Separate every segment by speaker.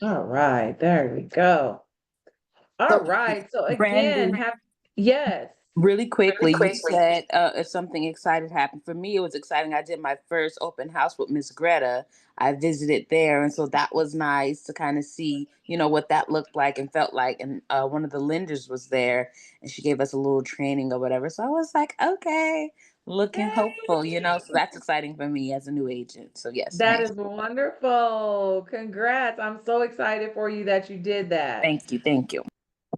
Speaker 1: All right, there we go. All
Speaker 2: So,
Speaker 1: right. So again,
Speaker 2: Brandon,
Speaker 1: have yes.
Speaker 2: really quickly, you said if something exciting happened. For me, it was exciting. I did my first open house with Miss Greta. I visited there, and so that was nice to kind of see, what that looked like and felt like. And one of the lenders was there, and she gave us a little training or whatever. So I was like, okay, looking hopeful, So that's exciting for me as a new agent. So yes,
Speaker 1: That
Speaker 2: nice.
Speaker 1: is wonderful. Congrats. I'm so excited for you that you did that.
Speaker 2: Thank you, thank you.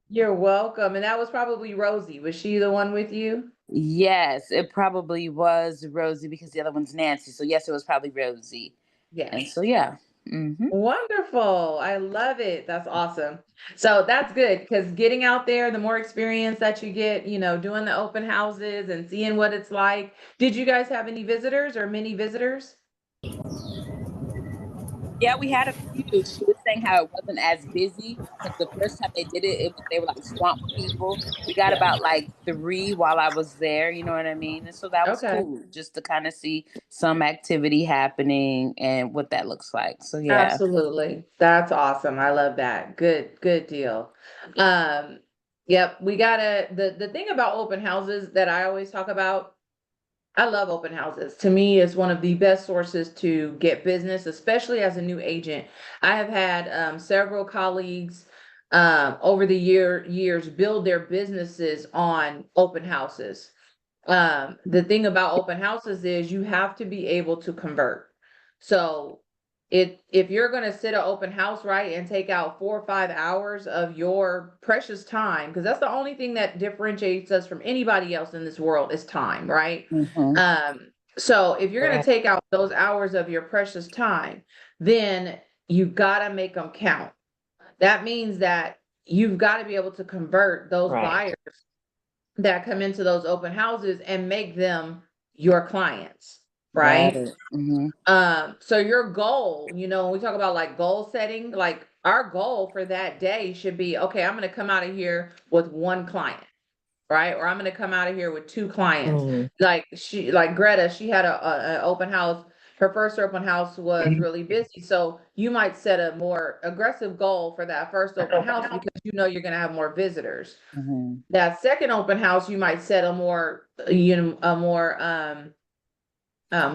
Speaker 1: You're welcome. And that was probably Rosie. Was she the one with you?
Speaker 2: Yes, it probably was Rosie because the other one's Nancy. So yes, it was probably Rosie. And
Speaker 1: Yes.
Speaker 2: so yeah. Hmm.
Speaker 1: Wonderful. I love it. That's awesome. So that's good because getting out there, the more experience that you get, doing the open houses and seeing what it's like. Did you guys have any visitors or many visitors?
Speaker 2: Yeah, we had a few. She was saying how it wasn't as busy because the first time they did it, they were like swamped with people. We got
Speaker 1: Yeah.
Speaker 2: about like three while I was there. You know what I mean? And so that was
Speaker 1: Okay.
Speaker 2: cool, just to kind of see some activity happening and what that looks like. So yeah.
Speaker 1: Absolutely. That's awesome. I love that. Good deal. Um, yep, we gotta the thing about open houses that I always talk about, I love open houses. To me, it's one of the best sources to get business, especially as a new agent. I have had several colleagues over the years build their businesses on open houses. The thing about open houses is you have to be able to convert. So if you're going to sit an open house, right, and take out 4 or 5 hours of your precious time, because that's the only thing that differentiates us from anybody else in this world is time, right?
Speaker 2: Hmm.
Speaker 1: So if you're going to take out those hours of your precious time, then you've got to make them count. That means that you've got to be able to convert those buyers that come into those open houses and make them your clients,
Speaker 2: Got
Speaker 1: right?
Speaker 2: it. Hmm.
Speaker 1: So your goal, when we talk about like goal setting, like our goal for that day should be, okay, I'm going to come out of here with one client, right? Or I'm going to come out of here with two clients. Like Greta, she had a open house. Her first open house was really busy. So you might set a more aggressive goal for that first open house because you're going to have more visitors.
Speaker 2: Hmm.
Speaker 1: That second open house, you might set a more, what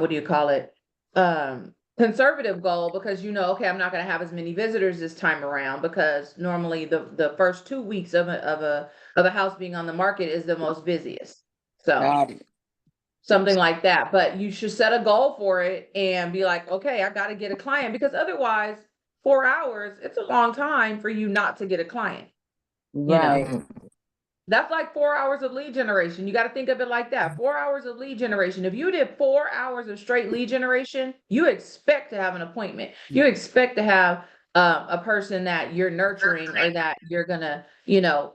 Speaker 1: do you call it? Conservative goal because okay, I'm not going to have as many visitors this time around because normally the first 2 weeks of a house being on the market is the most busiest. So
Speaker 2: Got it.
Speaker 1: something like that. But you should set a goal for it and be like, okay, I got to get a client because otherwise, 4 hours, it's a long time for you not to get a client, you know.
Speaker 2: Right.
Speaker 1: That's like 4 hours of lead generation. You got to think of it like that. 4 hours of lead generation. If you did 4 hours of straight lead generation, you expect to have an appointment. You expect to have a person that you're nurturing or that you're gonna,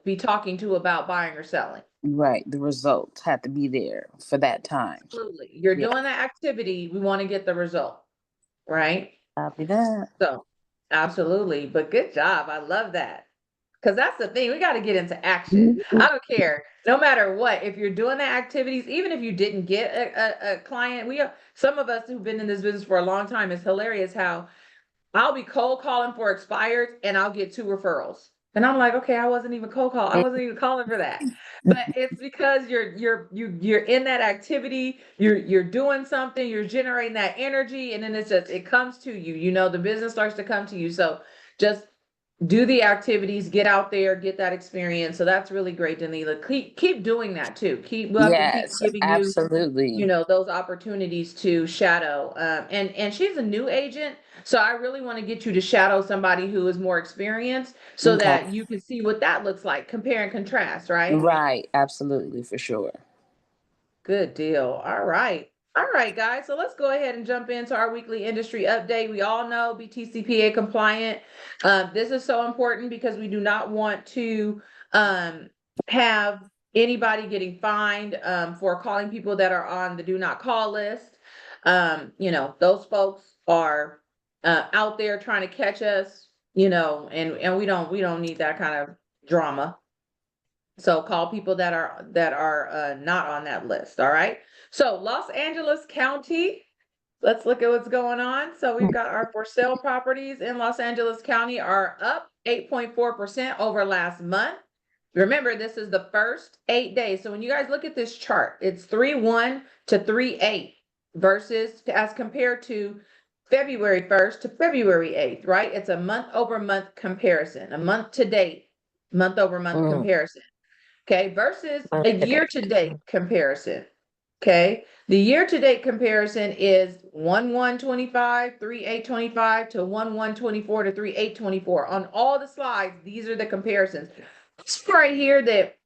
Speaker 1: be talking to about buying or selling.
Speaker 2: Right. The results had to be there for that time.
Speaker 1: Absolutely. You're
Speaker 2: Yeah.
Speaker 1: doing the activity. We want to get the result, right?
Speaker 2: Copy that.
Speaker 1: So, absolutely. But good job. I love that. Because that's the thing, we got to get into action. I don't care, no matter what. If you're doing the activities, even if you didn't get a client, some of us who've been in this business for a long time. It's hilarious how I'll be cold calling for expired and I'll get 2 referrals. And I'm like, okay, I wasn't even cold call. I wasn't even calling for that. But it's because you're in that activity, you're doing something, you're generating that energy, and then it comes to you. The business starts to come to you. So just do the activities, get out there, get that experience. So that's really great, Danila. Keep doing that too. We'll have to keep
Speaker 2: Yes,
Speaker 1: giving you,
Speaker 2: absolutely.
Speaker 1: those opportunities to shadow. And she's a new agent, so I really want to get you to shadow somebody who is more experienced, so
Speaker 2: Okay.
Speaker 1: that you can see what that looks like. Compare and contrast, right?
Speaker 2: Right, absolutely, for sure.
Speaker 1: Good deal. All right. All right, guys. So let's go ahead and jump into our weekly industry update. We all know BTCPA compliant. This is so important because we do not want to have anybody getting fined for calling people that are on the do not call list. Those folks are out there trying to catch us, and we don't need that kind of drama. So call people that are not on that list. All right. So Los Angeles County Let's look at what's going on. So we've got our for sale properties in Los Angeles County are up 8.4% over last month. Remember, this is the first 8 days. So when you guys look at this chart, it's 3/1 to 3/8 versus as compared to February 1st to February 8th, right? It's a month over month comparison, a month to date, month over month
Speaker 2: Mm,
Speaker 1: comparison. Okay, versus
Speaker 3: Month
Speaker 1: a
Speaker 3: to
Speaker 1: year
Speaker 3: date.
Speaker 1: to date comparison. Okay, the year to date comparison is 1/1/25, 3/8/25 to 1/1/24 to 3/8/24. On all the slides, these are the comparisons. This right here that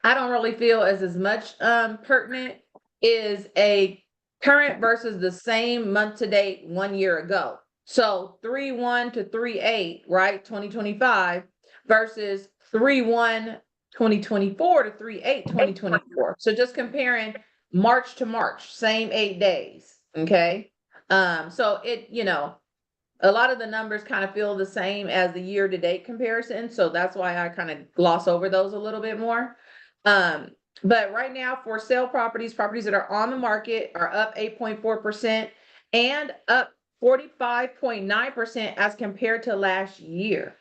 Speaker 1: I don't really feel as much pertinent is a current versus the same month to date 1 year ago. So 3/1 to 3/8, right? 2025 versus 3/1 2024 to 3/8 2024. So just comparing March to March, same 8 days. Okay. So a lot of the numbers kind of feel the same as the year to date comparison. So that's why I kind of gloss over those a little bit more. But right now for sale properties that are on the market are up 8.4% and up 45.9% as compared to last year.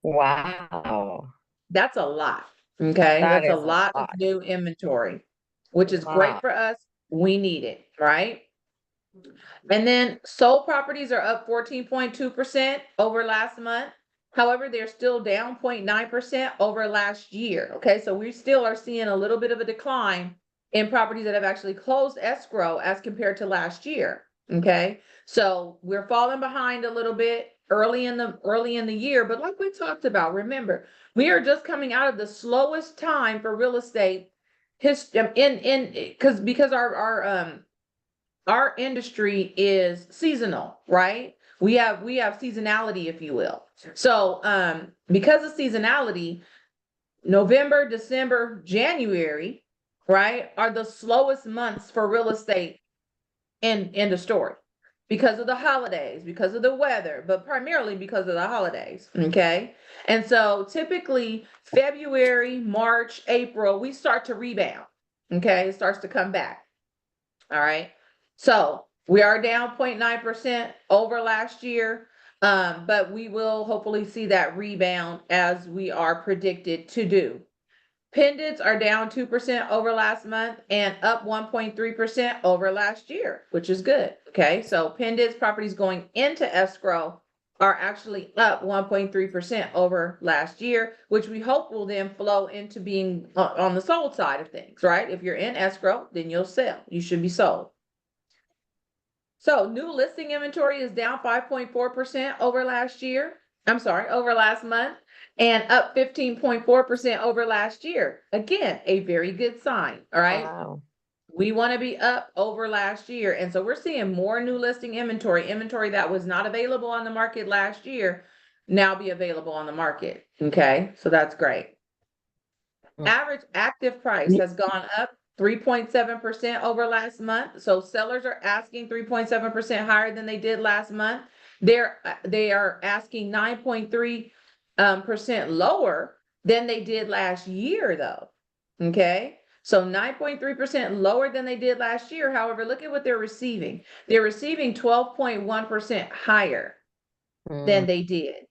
Speaker 3: Wow.
Speaker 1: That's a lot. Okay.
Speaker 3: That
Speaker 1: That's a
Speaker 3: is a
Speaker 1: lot of
Speaker 3: lot.
Speaker 1: new inventory, which is great
Speaker 3: Wow.
Speaker 1: for us. We need it, right? And then sold properties are up 14.2% over last month. However, they're still down 0.9% over last year. Okay, so we still are seeing a little bit of a decline in properties that have actually closed escrow as compared to last year. Okay, so we're falling behind a little bit early in the year, but like we talked about, remember, we are just coming out of the slowest time for real estate in because our industry is seasonal, right? We have seasonality, if you will. So because of seasonality, November, December, January, right, are the slowest months for real estate in the story because of the holidays, because of the weather, but primarily because of the holidays. Okay. And so typically February, March, April, we start to rebound. Okay, it starts to come back. All right. So we are down 0.9% over last year. But we will hopefully see that rebound as we are predicted to do. Pendants are down 2% over last month and up 1.3% over last year, which is good. Okay. So pendants properties going into escrow are actually up 1.3% over last year, which we hope will then flow into being on the sold side of things, right? If you're in escrow, then you'll sell. You should be sold. So new listing inventory is down 5.4% over last year. I'm sorry, over last month, and up 15.4% over last year. Again, a very good sign. All right.
Speaker 3: Wow.
Speaker 1: We want to be up over last year. And so we're seeing more new listing inventory that was not available on the market last year, now be available on the market. Okay. So that's great. Average active price has gone up 3.7% over last month. So sellers are asking 3.7% higher than they did last month. They are asking 9.3% percent lower than they did last year, though. Okay. So 9.3% lower than they did last year. However, look at what they're receiving. They're receiving 12.1% higher than they did.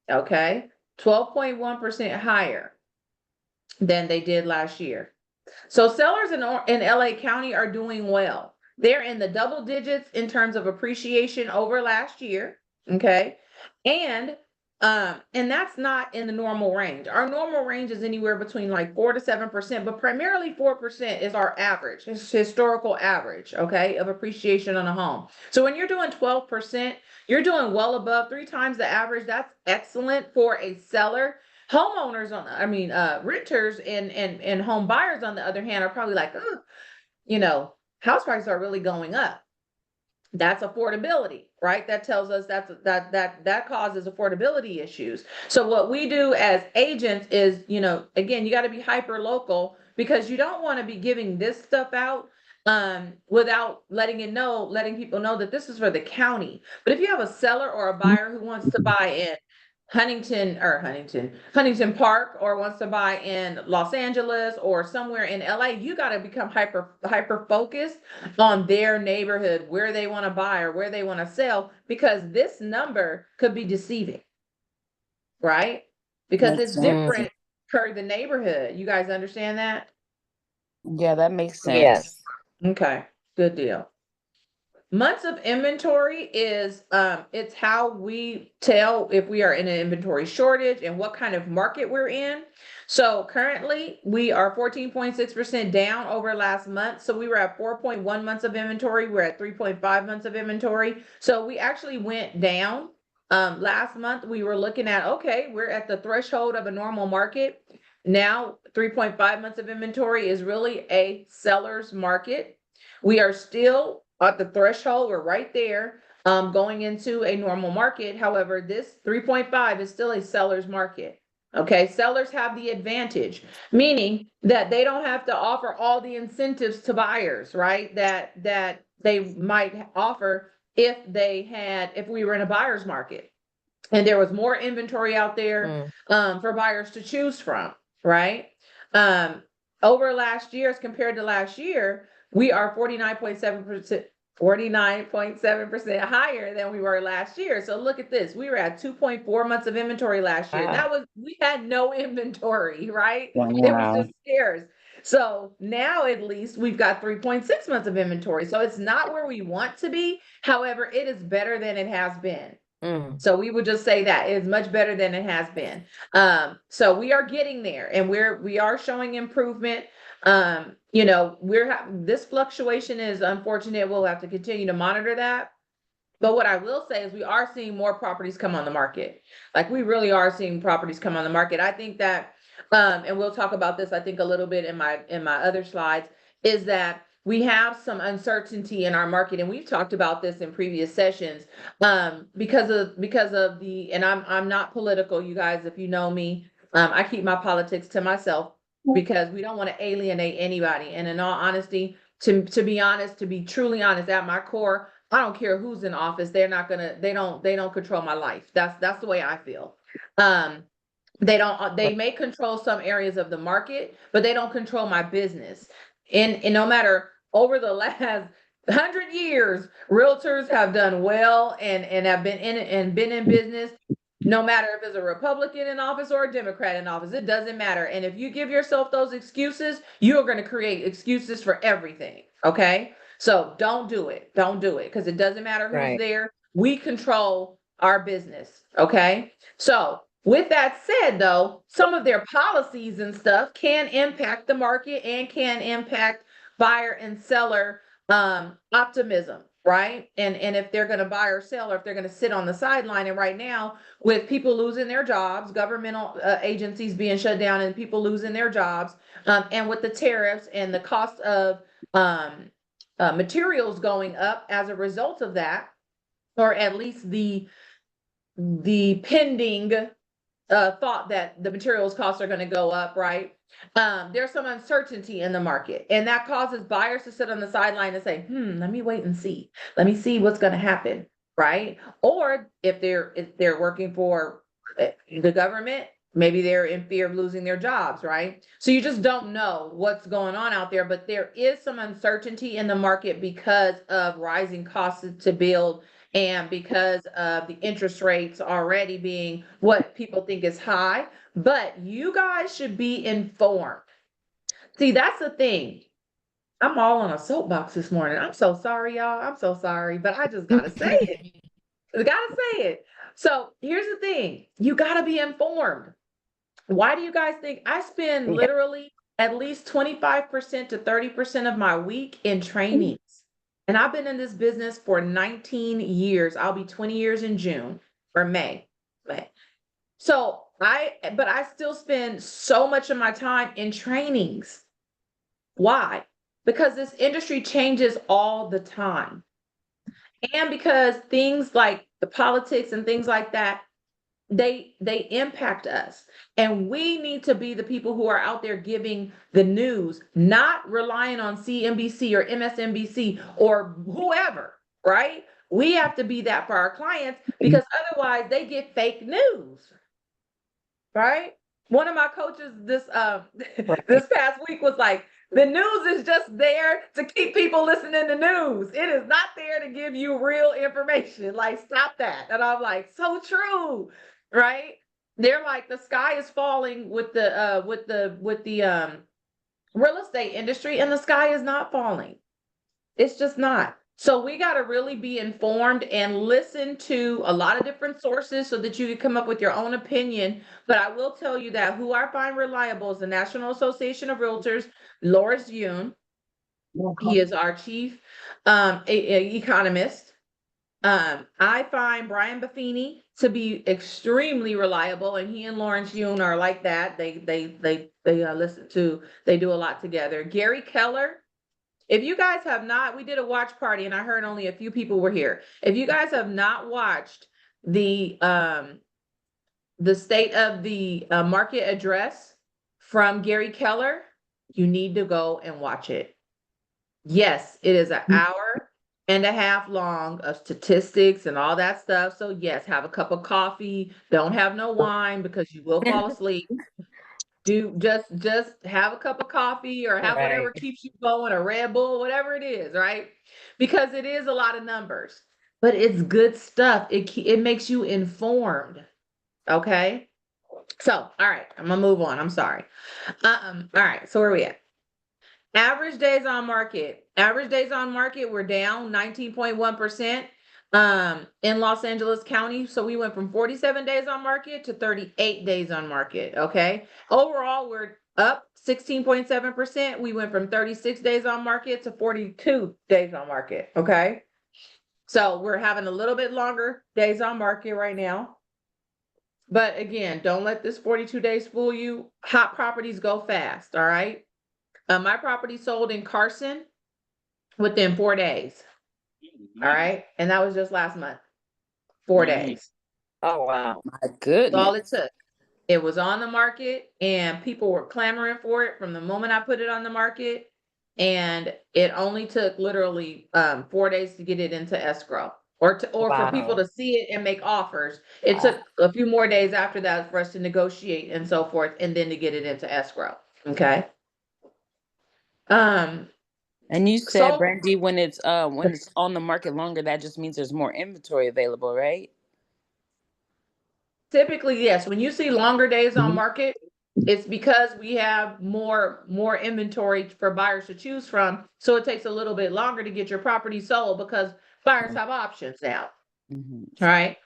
Speaker 1: Okay. 12.1% higher than they did last year. So sellers in LA County are doing well. They're in the double digits in terms of appreciation over last year. Okay. And that's not in the normal range. Our normal range is anywhere between like 4 to 7%, but primarily 4% is our average. It's historical average, okay, of appreciation on a home. So when you're doing 12%, you're doing well above 3 times the average. That's excellent for a seller. Homeowners renters and home buyers on the other hand are probably like, house prices are really going up. That's affordability, right? That tells us that causes affordability issues. So what we do as agents is, again, you got to be hyper local because you don't want to be giving this stuff out without letting people know that this is for the county. But if you have a seller or a buyer who wants to buy in Huntington Park, or wants to buy in Los Angeles or somewhere in LA, you got to become hyper focused on their neighborhood, where they want to buy or where they want to sell, because this number could be deceiving, right? Because
Speaker 2: Makes
Speaker 1: it's
Speaker 2: sense.
Speaker 1: different per the neighborhood. You guys understand that?
Speaker 2: Yeah, that makes sense.
Speaker 3: Yes.
Speaker 1: Okay, good deal. Months of inventory is it's how we tell if we are in an inventory shortage and what kind of market we're in. So currently we are 14.6% down over last month. So we were at 4.1 months of inventory. We're at 3.5 months of inventory. So we actually went down. Last month we were looking at, okay, we're at the threshold of a normal market. Now 3.5 months of inventory is really a seller's market. We are still at the threshold, we're right there, going into a normal market. However, this 3.5 is still a seller's market. Okay, sellers have the advantage, meaning that they don't have to offer all the incentives to buyers, right? That they might offer if we were in a buyer's market and there was more inventory out there for buyers to choose from, right? Um, Over last year, as compared to last year, we are 49.7% higher than we were last year. So look at this. We were at 2.4 months of inventory last year.
Speaker 3: Wow.
Speaker 1: We had no inventory, right? It was
Speaker 3: Wow.
Speaker 1: just scarce. So now at least we've got 3.6 months of inventory. So it's not where we want to be. However, it is better than it has been. So we would just say that it is much better than it has been. So we are getting there, and we are showing improvement. This fluctuation is unfortunate. We'll have to continue to monitor that. But what I will say is we are seeing more properties come on the market. Like, we really are seeing properties come on the market. I think that, and we'll talk about this, I think, a little bit in my other slides, is that we have some uncertainty in our market, and we've talked about this in previous sessions, because of the, and I'm not political, you guys, if you know me, I keep my politics to myself because we don't want to alienate anybody. And in all honesty, to be honest, to be truly honest, at my core, I don't care who's in office. They don't control my life. That's the way I feel. They may control some areas of the market, but they don't control my business. And no matter, over the last 100 years, realtors have done well and have been in business. No matter if it's a Republican in office or a Democrat in office, it doesn't matter. And if you give yourself those excuses, you're going to create excuses for everything. Okay. So don't do it. Don't do it, because it doesn't matter who's
Speaker 3: Right.
Speaker 1: there. We control our business. Okay. So with that said, though, some of their policies and stuff can impact the market and can impact buyer and seller optimism, right? And if they're going to buy or sell, or if they're going to sit on the sideline. And right now, with people losing their jobs, governmental agencies being shut down, and people losing their jobs, and with the tariffs and the cost of materials going up as a result of that, or at least the pending thought that the materials costs are going to go up, right? There's some uncertainty in the market, and that causes buyers to sit on the sideline and say, let me wait and see. Let me see what's going to happen, right? Or if they're working for the government, maybe they're in fear of losing their jobs, right? So you just don't know what's going on out there, but there is some uncertainty in the market because of rising costs to build, and because of the interest rates already being what people think is high. But you guys should be informed. See, that's the thing. I'm all on a soapbox this morning. I'm so sorry, y'all. I'm so sorry, but I just gotta say it. I gotta say it. So here's the thing. You gotta be informed. Why do you guys think I spend
Speaker 3: Yeah.
Speaker 1: literally at least 25% to 30% of my week in trainings? And I've been in this business for 19 years. I'll be 20 years in June or May. May. But I still spend so much of my time in trainings. Why? Because this industry changes all the time. And because things like the politics and things like that, they impact us, and we need to be the people who are out there giving the news, not relying on CNBC or MSNBC or whoever, right? We have to be that for our clients because otherwise they get fake news, right? One of my coaches this past week was like, the news is just there to keep people listening to news. It is not there to give you real information. Like, stop that. And I'm like, so true, right? They're like, the sky is falling with the real estate industry, and the sky is not falling. It's just not. So we got to really be informed and listen to a lot of different sources so that you can come up with your own opinion. But I will tell you that who I find reliable is the National Association of Realtors, Loris Yoon. He is our chief economist. I find Brian Buffini to be extremely reliable, and he and Lawrence Yoon are like that. They do a lot together. Gary Keller. If you guys have not, we did a watch party and I heard only a few people were here. If you guys have not watched the state of the market address from Gary Keller, you need to go and watch it. Yes, it is an hour and a half long of statistics and all that stuff. So yes, have a cup of coffee. Don't have no wine because you will fall asleep. Do just have a cup of coffee or have whatever
Speaker 2: Right.
Speaker 1: keeps you going, a Red Bull, whatever it is, right? Because it is a lot of numbers, but it's good stuff. It makes you informed. Okay. So, all right, I'm gonna move on. I'm sorry. All right, so where are we at? Average days on market. Average days on market were down 19.1% in Los Angeles County. So we went from 47 days on market to 38 days on market. Okay. Overall, we're up 16.7%. We went from 36 days on market to 42 days on market. Okay. So we're having a little bit longer days on market right now. But again, don't let this 42 days fool you. Hot properties go fast. All right. My property sold in Carson within 4 days. All right. And that was just last month. 4 days.
Speaker 3: Oh, wow.
Speaker 2: My
Speaker 1: That's all it
Speaker 2: goodness.
Speaker 1: took. It was on the market and people were clamoring for it from the moment I put it on the market. And it only took literally 4 days to get it into escrow or for people
Speaker 3: Wow.
Speaker 1: to see it and make offers. It took a few more days after that for us to negotiate and so forth, and then to get it into escrow. Okay.
Speaker 2: And you said,
Speaker 1: So
Speaker 2: Brandy, when it's on the market longer, that just means there's more inventory available, right?
Speaker 1: typically, yes, when you see longer days on market, it's because we have more inventory for buyers to choose from. So it takes a little bit longer to get your property sold because buyers have options now,
Speaker 2: Mm-hmm.
Speaker 1: right?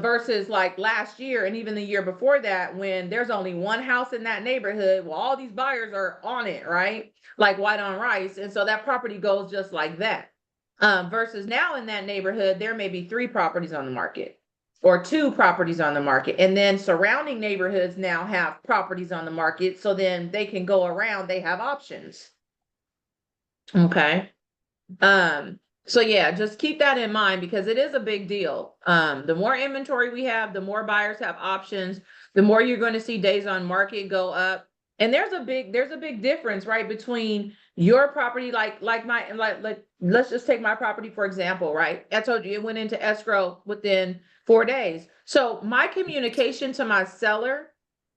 Speaker 1: Versus like last year and even the year before that, when there's only one house in that neighborhood, well, all these buyers are on it, right? Like white on rice. And so that property goes just like that. Versus now in that neighborhood, there may be 3 properties on the market or 2 properties on the market. And then surrounding neighborhoods now have properties on the market. So then they can go around, they have options. Okay. So yeah, just keep that in mind because it is a big deal. The more inventory we have, the more buyers have options, the more you're going to see days on market go up. And there's a big difference, right, between your property, like let's just take my property for example, right? I told you it went into escrow within 4 days. So my communication to my seller,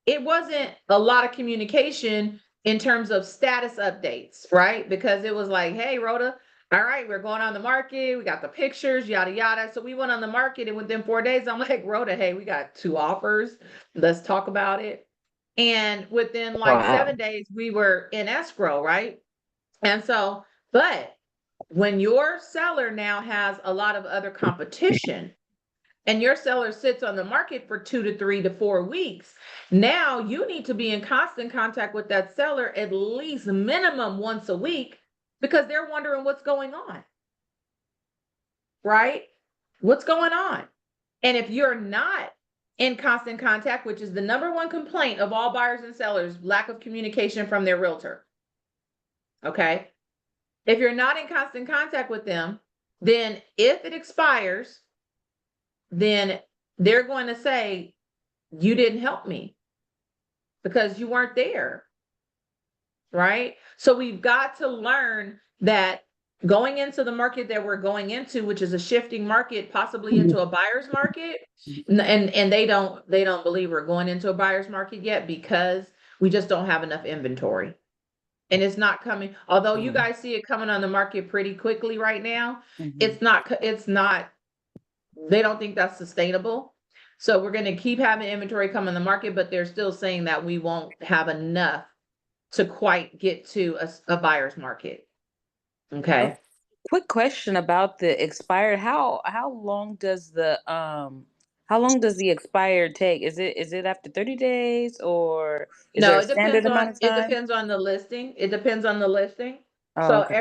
Speaker 1: it wasn't a lot of communication in terms of status updates, right? Because it was like, hey, Rhoda, all right, we're going on the market. We got the pictures, yada, yada. So we went on the market and within 4 days, I'm like, Rhoda, hey, we got 2 offers. Let's talk about it. And within like
Speaker 3: Wow.
Speaker 1: 7 days, we were in escrow, right? And so, but when your seller now has a lot of other competition and your seller sits on the market for 2 to 3 to 4 weeks, now you need to be in constant contact with that seller at least minimum once a week because they're wondering what's going on, right? What's going on? And if you're not in constant contact, which is the number one complaint of all buyers and sellers, lack of communication from their realtor. Okay. If you're not in constant contact with them, then if it expires, then they're going to say, you didn't help me because you weren't there. Right. So we've got to learn that going into the market that we're going into, which is a shifting market, possibly into a buyer's market. And they don't believe we're going into a buyer's market yet because we just don't have enough inventory. And it's not coming, although you guys see it coming on the market pretty quickly right now, it's not, they don't think that's sustainable. So we're gonna keep having inventory come on the market, but they're still saying that we won't have enough to quite get to a buyer's market. Okay.
Speaker 2: Quick question about the expired. How long does the expired take? Is it after 30 days, or is there
Speaker 1: No,
Speaker 2: a standard amount of
Speaker 1: it
Speaker 2: time?
Speaker 1: depends on the listing. It depends on the listing.
Speaker 2: Oh,
Speaker 1: So
Speaker 2: okay.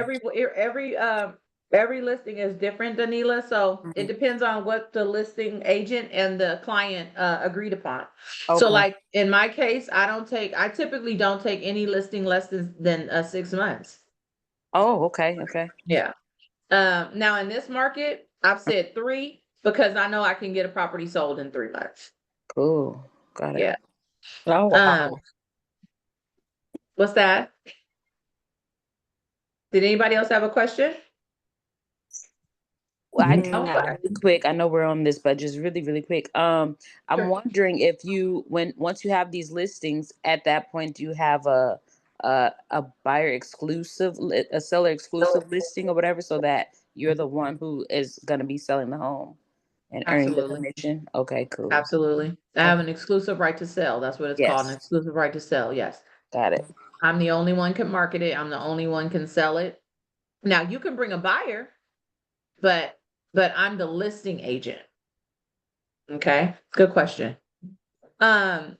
Speaker 1: every listing is different, Danila. So it
Speaker 2: Mhm.
Speaker 1: depends on what the listing agent and the client agreed upon. So
Speaker 2: Okay.
Speaker 1: like in my case, I typically don't take any listing less than 6 months.
Speaker 2: Oh, okay, okay.
Speaker 1: Yeah. Now in this market, I've said 3 because I know I can get a property sold in 3 months.
Speaker 2: Cool. Got it.
Speaker 1: Yeah.
Speaker 3: Oh,
Speaker 1: Um,
Speaker 3: wow.
Speaker 1: what's that? Did anybody else have a question?
Speaker 2: Well, I
Speaker 1: Oh,
Speaker 3: No.
Speaker 1: okay.
Speaker 2: really quick. I know we're on this, but just really, really quick. I'm
Speaker 1: Sure.
Speaker 2: wondering if once you have these listings, at that point, do you have a buyer exclusive, a seller exclusive listing or whatever, so that you're the one who is going to be selling the home and earning the
Speaker 1: Absolutely.
Speaker 2: commission? Okay, cool.
Speaker 1: Absolutely. I have
Speaker 2: Okay.
Speaker 1: an exclusive right to sell. That's what it's called, an
Speaker 2: Yes,
Speaker 1: exclusive right to sell. Yes.
Speaker 2: got it.
Speaker 1: I'm the only one can market it. I'm the only one can sell it. Now you can bring a buyer, but I'm the listing agent. Okay. Good question. Um,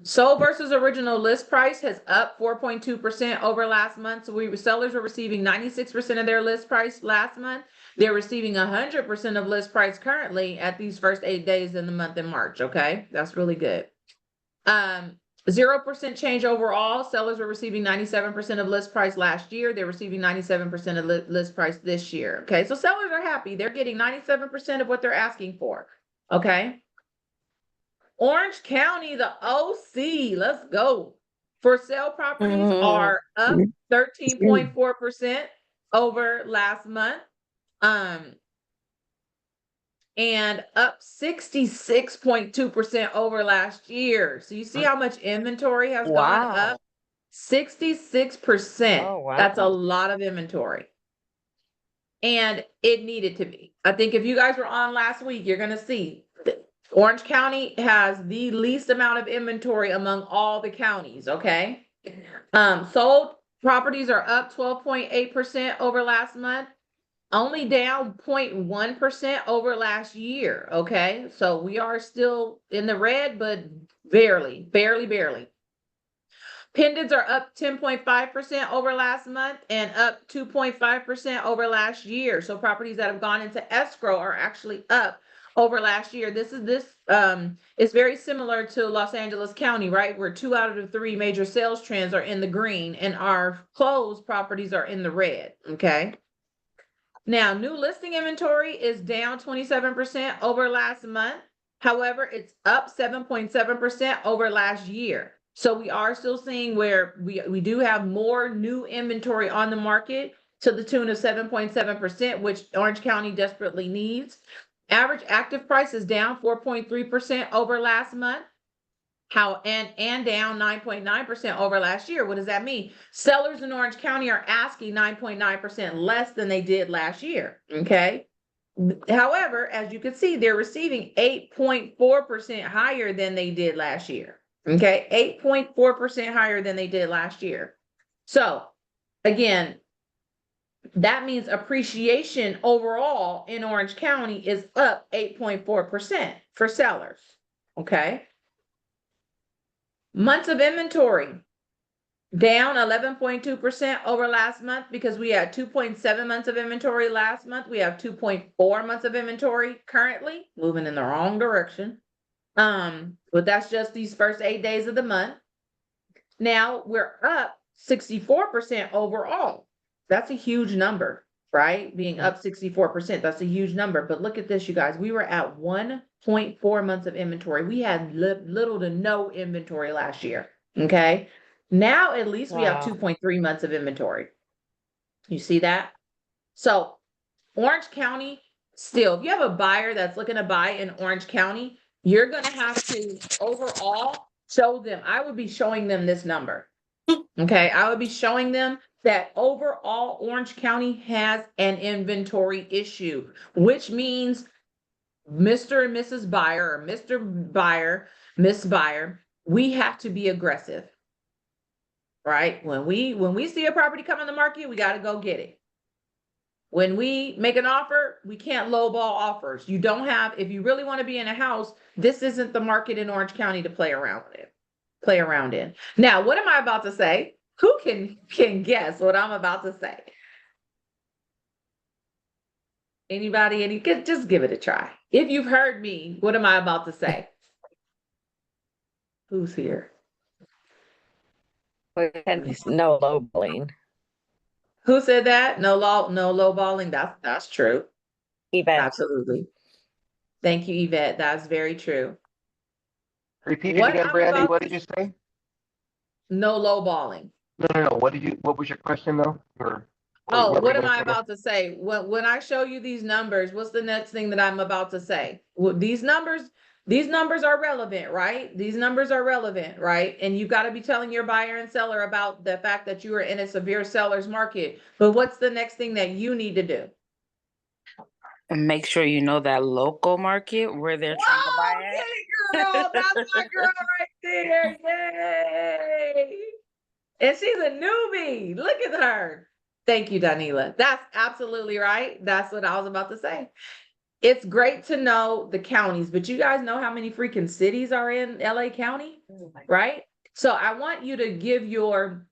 Speaker 1: sold versus original list price has up 4.2% over last month. So sellers were receiving 96% of their list price last month. They're receiving 100% of list price currently at these first 8 days in the month in March. Okay. That's really good. 0% change overall. Sellers were receiving 97% of list price last year. They're receiving 97% of list price this year. Okay. So sellers are happy. They're getting 97% of what they're asking for. Okay. Orange County, the OC, let's go. For sale properties are up 13.4% over last month. And up 66.2% over last year. So you see how much inventory has gone
Speaker 3: Wow.
Speaker 1: up? 66%.
Speaker 3: Oh,
Speaker 1: That's a
Speaker 3: wow.
Speaker 1: lot of inventory. And it needed to be. I think if you guys were on last week, you're going to see Orange County has the least amount of inventory among all the counties. Okay. Sold properties are up 12.8% over last month, only down 0.1% over last year. Okay. So we are still in the red, but barely. Pendants are up 10.5% over last month and up 2.5% over last year. So properties that have gone into escrow are actually up over last year. This is very similar to Los Angeles County, right? Where 2 out of the 3 major sales trends are in the green and our closed properties are in the red. Okay. Now, new listing inventory is down 27% over last month. However, it's up 7.7% over last year. So we are still seeing where we do have more new inventory on the market to the tune of 7.7%, which Orange County desperately needs. Average active price is down 4.3% over last month. And down 9.9% over last year. What does that mean? Sellers in Orange County are asking 9.9% less than they did last year. Okay. However, as you can see, they're receiving 8.4% higher than they did last year. Okay. 8.4% higher than they did last year. So again, that means appreciation overall in Orange County is up 8.4% for sellers. Okay. Months of inventory down 11.2% over last month because we had 2.7 months of inventory last month. We have 2.4 months of inventory currently, moving in the wrong direction. But that's just these first 8 days of the month. Now we're up 64% overall. That's a huge number, right? Being up 64%, that's a huge number. But look at this, you guys. We were at 1.4 months of inventory. We had little to no inventory last year. Okay. Now at least we have
Speaker 3: Wow.
Speaker 1: 2.3 months of inventory. You see that? So Orange County, still, if you have a buyer that's looking to buy in Orange County, you're gonna have to overall show them, I would be showing them this number. Okay, I would be showing them that overall Orange County has an inventory issue, which means Mr. and Mrs. Buyer, or Mr. Buyer, Miss Buyer, we have to be aggressive, right? When we see a property come on the market, we got to go get it. When we make an offer, we can't lowball offers. You don't have, if you really want to be in a house, this isn't the market in Orange County to play around with it. Play around in. Now, what am I about to say? Who can guess what I'm about to say? Anybody? Just give it a try. If you've heard me, what am I about to say? Who's here?
Speaker 3: No lowballing.
Speaker 1: Who said that? No lowballing. That's true.
Speaker 3: Yvette.
Speaker 1: Absolutely. Thank you, Yvette. That's very true.
Speaker 4: Repeat
Speaker 1: What
Speaker 4: it again,
Speaker 1: I'm
Speaker 4: Brandy.
Speaker 1: about
Speaker 4: What
Speaker 1: to-
Speaker 4: did you say?
Speaker 1: No lowballing.
Speaker 4: No. What was your question though? Or
Speaker 1: Oh,
Speaker 4: were
Speaker 1: what
Speaker 4: you
Speaker 1: am
Speaker 4: gonna
Speaker 1: I
Speaker 4: say?
Speaker 1: about to say? When I show you these numbers, what's the next thing that I'm about to say? Well, these numbers are relevant, right? These numbers are relevant, right? And you've got to be telling your buyer and seller about the fact that you are in a severe seller's market. But what's the next thing that you need to do?
Speaker 2: And make sure you know that local market where they're trying to buy
Speaker 1: Get
Speaker 2: at.
Speaker 1: it, girl. That's my girl right there. Yay. And she's a newbie. Look at her. Thank you, Danila. That's absolutely right. That's what I was about to say. It's great to know the counties, but you guys know how many freaking cities are in LA County, right? So I want you to give your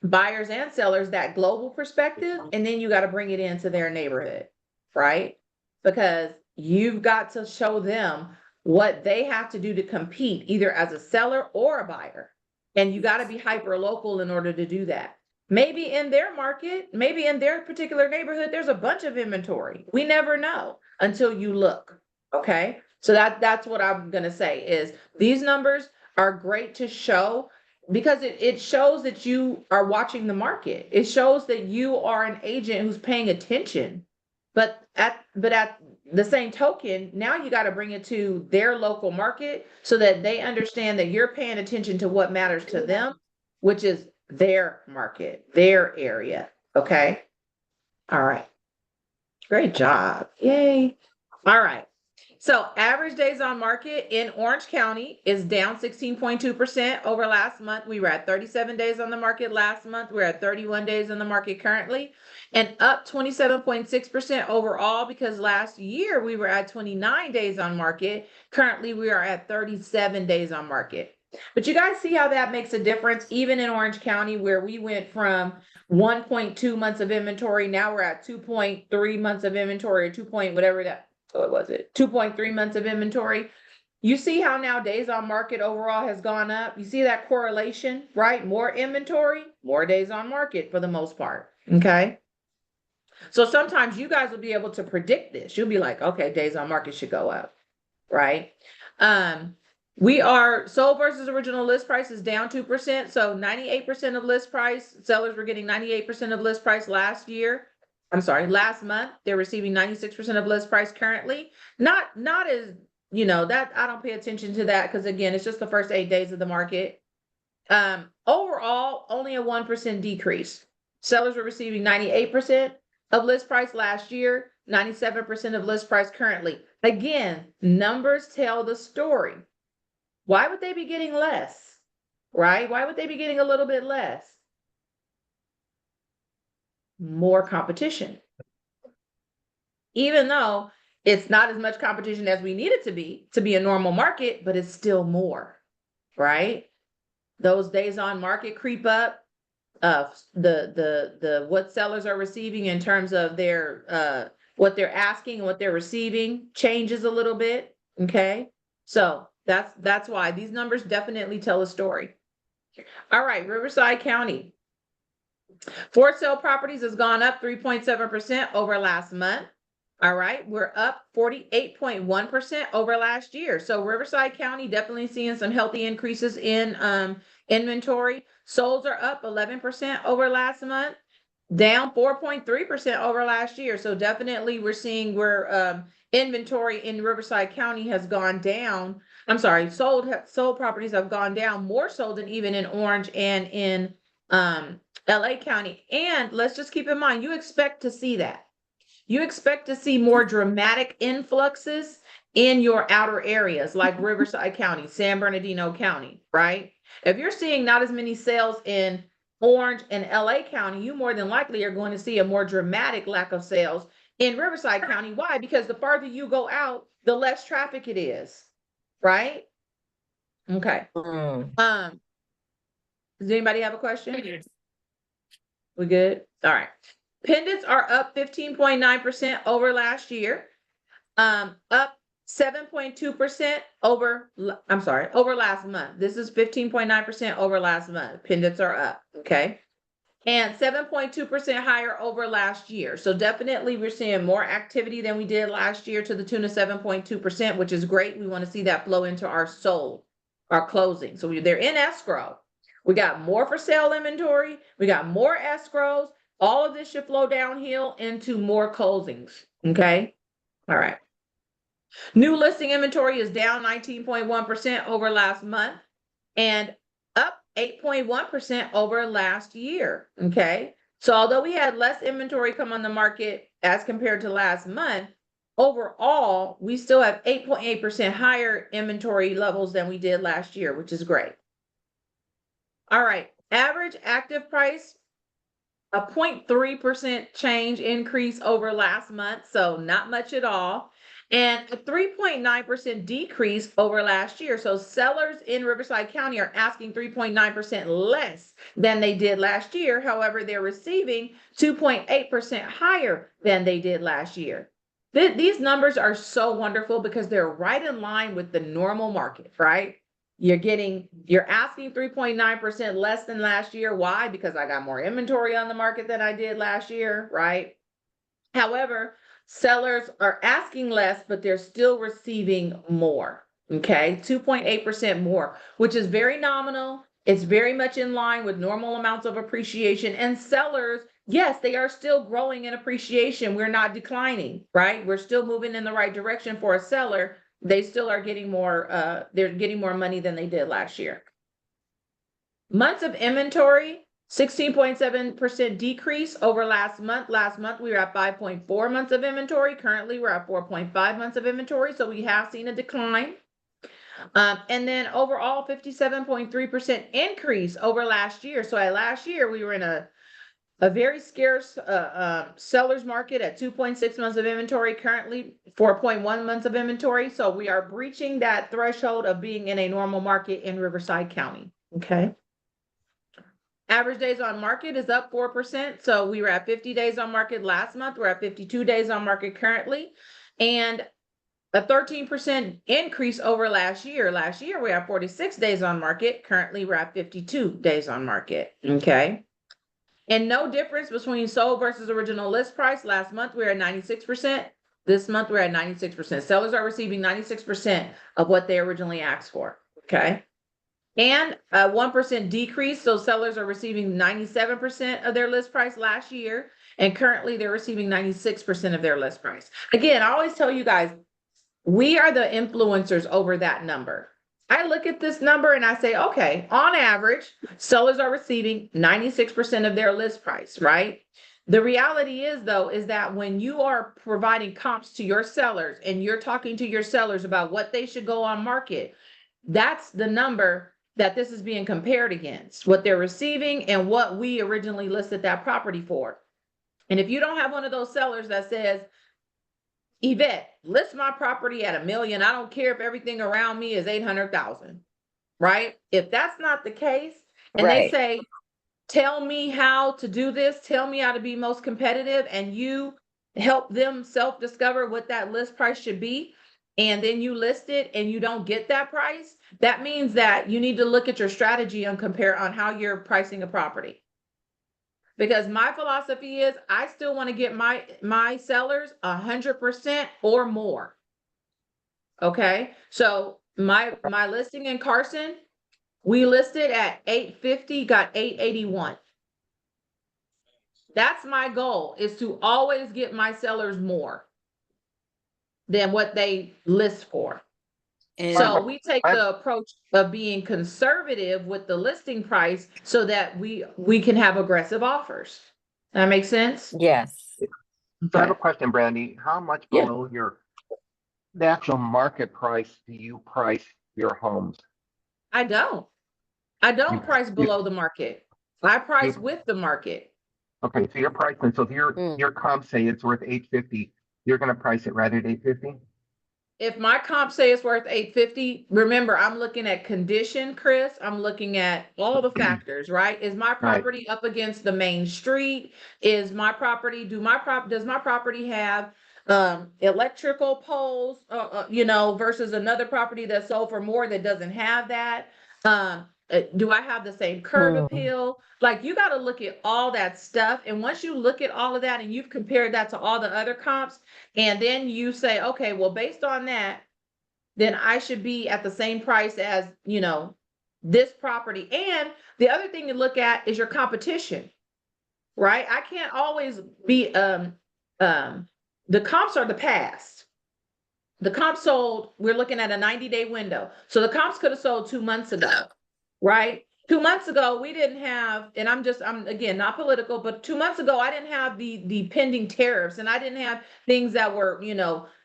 Speaker 1: buyers and sellers that global perspective, and then you got to bring it into their neighborhood, right? Because you've got to show them what they have to do to compete, either as a seller or a buyer. And you got to be hyper local in order to do that. Maybe in their market, maybe in their particular neighborhood, there's a bunch of inventory. We never know until you look. Okay. So that's what I'm gonna say is these numbers are great to show because it shows that you are watching the market. It shows that you are an agent who's paying attention. But at the same token, now you got to bring it to their local market so that they understand that you're paying attention to what matters to them, which is their market, their area. Okay. All right. Great job. Yay. All right. So average days on market in Orange County is down 16.2% over last month. We were at 37 days on the market last month. We're at 31 days on the market currently, and up 27.6% overall because last year we were at 29 days on market. Currently, we are at 37 days on market. But you guys see how that makes a difference, even in Orange County, where we went from 1.2 months of inventory. Now we're at 2.3 months of inventory, or 2 point whatever that, what was it? 2.3 months of inventory. You see how now days on market overall has gone up? You see that correlation, right? More inventory, more days on market for the most part. Okay. So sometimes you guys will be able to predict this. You'll be like, okay, days on market should go up, right? We are sold versus original list price is down 2%. So 98% of list price, sellers were getting 98% of list price last month. They're receiving 96% of list price currently. Not as, that I don't pay attention to that because again, it's just the first 8 days of the market. Overall, only a 1% decrease. Sellers were receiving 98% of list price last year, 97% of list price currently. Again, numbers tell the story. Why would they be getting less, right? Why would they be getting a little bit less? More competition. Even though it's not as much competition as we need it to be a normal market, but it's still more, right? Those days on market creep up. The what sellers are receiving in terms of their what they're asking and what they're receiving changes a little bit. Okay, so that's why these numbers definitely tell a story. All right, Riverside County. For sale properties has gone up 3.7% over last month. All right, we're up 48.1% over last year. So Riverside County definitely seeing some healthy increases in inventory. Solds are up 11% over last month. down 4.3% over last year. So definitely we're seeing where inventory in Riverside County has gone down. I'm sorry, sold properties have gone down more so than even in Orange and in LA County. And let's just keep in mind, you expect to see that. You expect to see more dramatic influxes in your outer areas like Riverside County, San Bernardino County, right? If you're seeing not as many sales in Orange and LA County, you more than likely are going to see a more dramatic lack of sales in Riverside County. Why? Because the farther you go out, the less traffic it is, right? Okay. Does anybody have a question? We good? All right. Pendants are up 15.9% over last year. Up 7.2% over last month. This is 15.9% over last month. Pendants are up, okay? And 7.2% higher over last year. So definitely we're seeing more activity than we did last year to the tune of 7.2%, which is great. We want to see that flow into our sold, our closing. So they're in escrow. We got more for sale inventory. We got more escrows. All of this should flow downhill into more closings, okay? All right. New listing inventory is down 19.1% over last month and up 8.1% over last year. Okay. So although we had less inventory come on the market as compared to last month, overall, we still have 8.8% higher inventory levels than we did last year, which is great. All right. Average active price, a 0.3% change increase over last month. So not much at all. And a 3.9% decrease over last year. So sellers in Riverside County are asking 3.9% less than they did last year. However, they're receiving 2.8% higher than they did last year. These numbers are so wonderful because they're right in line with the normal market, right? You're asking 3.9% less than last year. Why? Because I got more inventory on the market than I did last year, right? However, sellers are asking less, but they're still receiving more, okay? 2.8% more, which is very nominal. It's very much in line with normal amounts of appreciation. And sellers, yes, they are still growing in appreciation. We're not declining, right? We're still moving in the right direction for a seller. They still are getting more, they're getting more money than they did last year. Months of inventory, 16.7% decrease over last month. Last month, we were at 5.4 months of inventory. Currently, we're at 4.5 months of inventory. So we have seen a decline. And then overall, 57.3% increase over last year. So last year, we were in a very scarce seller's market at 2.6 months of inventory, currently 4.1 months of inventory. So we are breaching that threshold of being in a normal market in Riverside County, okay? Average days on market is up 4%. So we were at 50 days on market last month. We're at 52 days on market currently. And a 13% increase over last year. Last year, we had 46 days on market. Currently, we're at 52 days on market, okay? And no difference between sold versus original list price. Last month, we were at 96%. This month, we're at 96%. Sellers are receiving 96% of what they originally asked for, okay? And a 1% decrease. So sellers are receiving 97% of their list price last year. And currently they're receiving 96% of their list price. Again, I always tell you guys, we are the influencers over that number. I look at this number and I say, okay, on average, sellers are receiving 96% of their list price, right? The reality is, though, is that when you are providing comps to your sellers and you're talking to your sellers about what they should go on market, that's the number that this is being compared against, what they're receiving and what we originally listed that property for. And if you don't have one of those sellers that says, Yvette, list my property at $1 million, I don't care if everything around me is 800,000, right? If that's not the case, and they say, tell me how to do this, tell me how to be most competitive, and you help them self-discover what that list price should be, and then you list it and you don't get that price, that means that you need to look at your strategy and compare on how you're pricing a property. Because my philosophy is I still want to get my sellers 100% or more. Okay. So my listing in Carson, we listed at 850, got 881. That's my goal, is to always get my sellers more than what they list for.
Speaker 2: And
Speaker 1: So we take the approach of being conservative with the listing price so that we can have aggressive offers. That makes sense?
Speaker 3: Yes.
Speaker 4: So I have a
Speaker 1: Okay.
Speaker 4: question, Brandy. How much
Speaker 1: Yeah.
Speaker 4: below the actual market price do you price your homes?
Speaker 1: I don't
Speaker 4: You,
Speaker 1: price
Speaker 4: you,
Speaker 1: below the market. I price
Speaker 4: you,
Speaker 1: with the market.
Speaker 4: okay, so you're pricing, so if
Speaker 3: Mm.
Speaker 4: your comp say it's worth 850, you're gonna price it right at 850?
Speaker 1: If my comp say it's worth 850, remember, I'm looking at condition, Chris. I'm looking at all the factors, right? Is my
Speaker 4: Right.
Speaker 1: property up against the main street? Is my property, does my property have electrical poles, versus another property that's sold for more that doesn't have that? Do I have the same curb
Speaker 3: Hmm.
Speaker 1: appeal? Like, you got to look at all that stuff. And once you look at all of that and you've compared that to all the other comps, and then you say, okay, well, based on that, then I should be at the same price as, this property. And the other thing to look at is your competition, right? I can't always be, the comps are the past. The comps sold, we're looking at a 90-day window. So the comps could have sold 2 months ago, right? 2 months ago, we didn't have, and I'm again, not political, but 2 months ago, I didn't have the pending tariffs, and I didn't have things that were,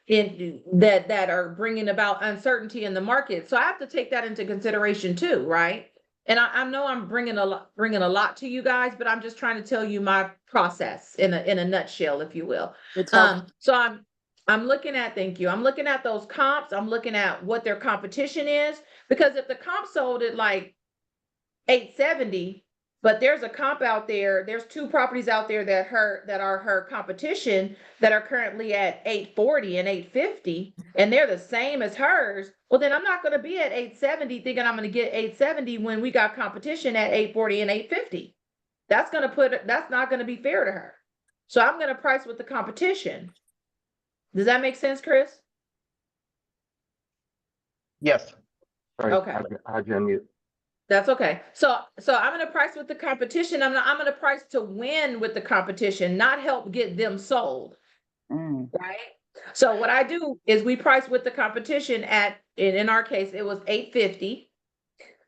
Speaker 1: in that are bringing about uncertainty in the market. So I have to take that into consideration too, right? And I know I'm bringing a lot to you guys, but I'm just trying to tell you my process in a nutshell, if you will.
Speaker 2: it's helpful.
Speaker 1: So I'm looking at, thank you. I'm looking at those comps. I'm looking at what their competition is, because if the comp sold at like 870, but there's a comp out there, there's 2 properties out there that are her competition that are currently at 840 and 850, and they're the same as hers. Well, then I'm not going to be at 870 thinking I'm going to get 870 when we got competition at 840 and 850. That's not going to be fair to her. So I'm going to price with the competition. Does that make sense, Chris?
Speaker 4: Yes. Sorry,
Speaker 1: Okay.
Speaker 4: I had you on mute.
Speaker 1: That's okay. So I'm going to price with the competition. I'm going to price to win with the competition, not help get them sold.
Speaker 2: Mm.
Speaker 1: Right. So what I do is we price with the competition in our case, it was 850.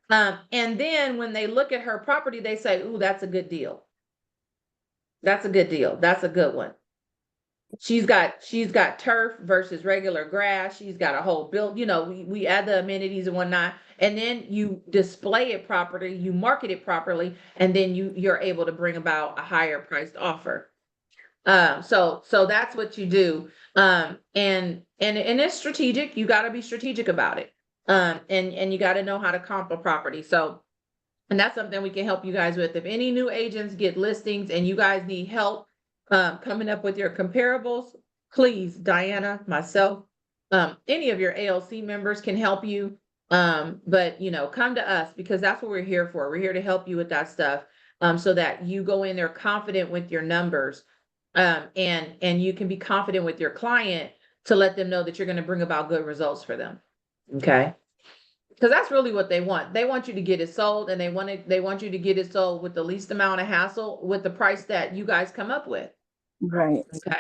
Speaker 1: And then when they look at her property, they say, ooh, that's a good deal. That's a good deal. That's a good one. She's got turf versus regular grass. She's got a whole build, we add the amenities and whatnot, and then you display it properly, you market it properly, and then you're able to bring about a higher priced offer. So that's what you do. And it's strategic. You got to be strategic about it. And you got to know how to comp a property. So, and that's something we can help you guys with. If any new agents get listings and you guys need help coming up with your comparables, please, Diana, myself, any of your ALC members can help you. But come to us, because that's what we're here for. We're here to help you with that stuff, so that you go in there confident with your numbers, and you can be confident with your client to let them know that you're going to bring about good results for them. Okay. Because that's really what they want. They want you to get it sold, and they want you to get it sold with the least amount of hassle, with the price that you guys come up with.
Speaker 2: Right.
Speaker 1: Okay.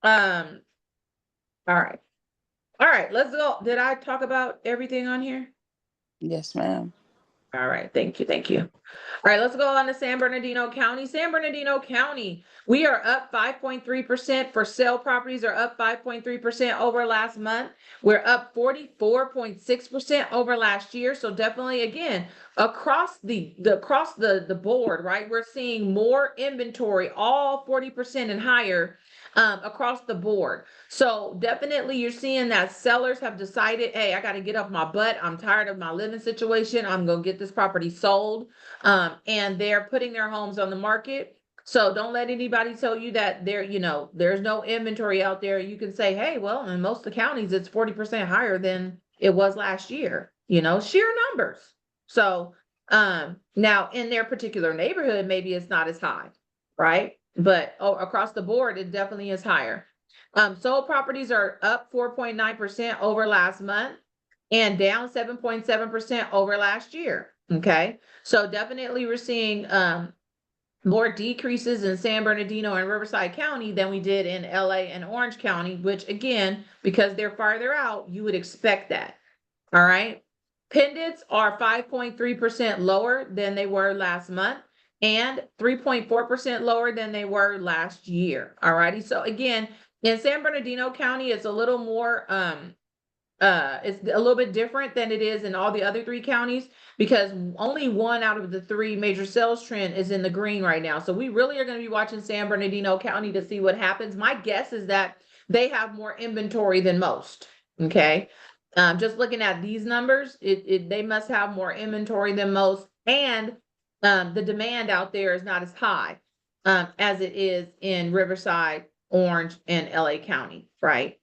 Speaker 1: All right. All right, let's go. Did I talk about everything on here?
Speaker 2: Yes, ma'am.
Speaker 1: All right, thank you, thank you. All right, let's go on to San Bernardino County. San Bernardino County, we are up 5.3%. For sale properties are up 5.3% over last month. We're up 44.6% over last year. So definitely, again, across the board, right? We're seeing more inventory, all 40% and higher, across the board. So definitely you're seeing that sellers have decided, hey, I got to get off my butt. I'm tired of my living situation. I'm going to get this property sold. And they're putting their homes on the market. So don't let anybody tell you that there's no inventory out there. You can say, hey, well, in most of the counties, it's 40% higher than it was last year, sheer numbers. So now in their particular neighborhood, maybe it's not as high, right? But across the board, it definitely is higher. Sold properties are up 4.9% over last month and down 7.7% over last year. Okay. So definitely we're seeing more decreases in San Bernardino and Riverside County than we did in LA and Orange County, which again, because they're farther out, you would expect that. All right. Pendants are 5.3% lower than they were last month and 3.4% lower than they were last year. All righty. So again, in San Bernardino County, it's a little more it's a little bit different than it is in all the other three counties because only one out of the three major sales trend is in the green right now. So we really are going to be watching San Bernardino County to see what happens. My guess is that they have more inventory than most. Okay. Just looking at these numbers, they must have more inventory than most, and the demand out there is not as high as it is in Riverside, Orange, and LA County, right?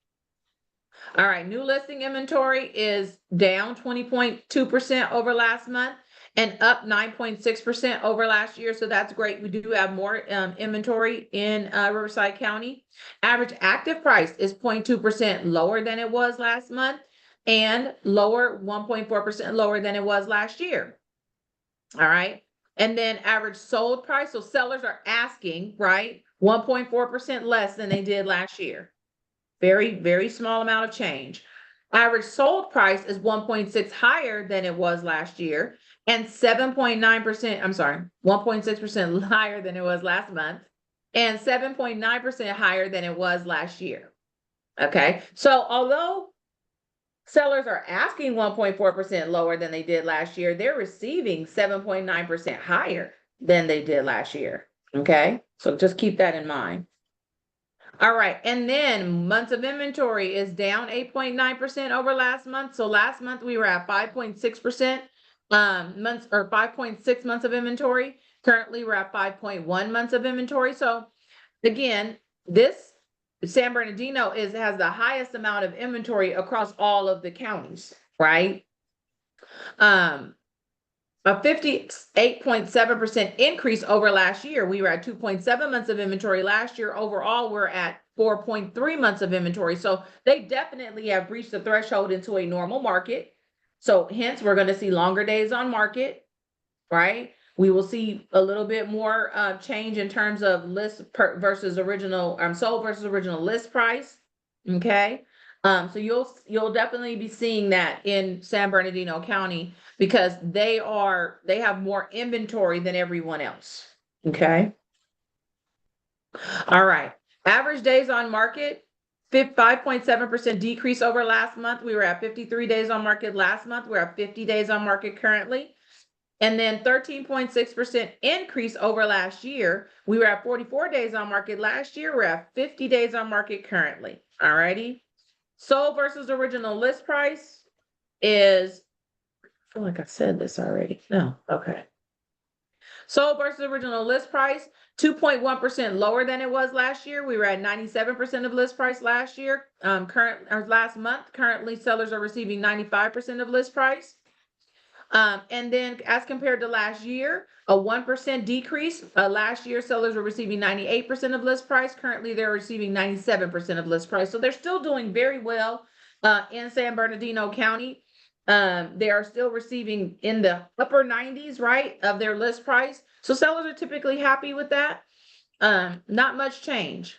Speaker 1: All right, new listing inventory is down 20.2% over last month and up 9.6% over last year. So that's great. We do have more inventory in Riverside County. Average active price is 0.2% lower than it was last month and lower 1.4% lower than it was last year. All right. And then average sold price. So sellers are asking, right? 1.4% less than they did last year. Very, very small amount of change. Average sold price is 1.6 higher than it was last year and 7.9%, I'm sorry, 1.6% higher than it was last month and 7.9% higher than it was last year. Okay, so although sellers are asking 1.4% lower than they did last year, they're receiving 7.9% higher than they did last year. Okay, so just keep that in mind. All right, and then months of inventory is down 8.9% over last month. So last month we were at 5.6% months or 5.6 months of inventory. Currently we're at 5.1 months of inventory. So again, this San Bernardino has the highest amount of inventory across all of the counties, right? A 58.7% increase over last year. We were at 2.7 months of inventory last year. Overall, we're at 4.3 months of inventory. So they definitely have reached the threshold into a normal market. So hence, we're going to see longer days on market, right? We will see a little bit more change in terms of versus original, sold versus original list price. Okay. So you'll definitely be seeing that in San Bernardino County because they have more inventory than everyone else. Okay. All right. Average days on market, 5.7% decrease over last month. We were at 53 days on market last month. We're at 50 days on market currently. And then 13.6% increase over last year. We were at 44 days on market last year. We're at 50 days on market currently. All righty. Sold versus original list price is, I feel like I said this already. No, okay. Sold versus original list price, 2.1% lower than it was last year. We were at 97% of list price last year. Last month, currently sellers are receiving 95% of list price. And then as compared to last year, a 1% decrease. Last year, sellers were receiving 98% of list price. Currently, they're receiving 97% of list price. So they're still doing very well in San Bernardino County. They are still receiving in the upper 90s, right, of their list price. So sellers are typically happy with that. Not much change.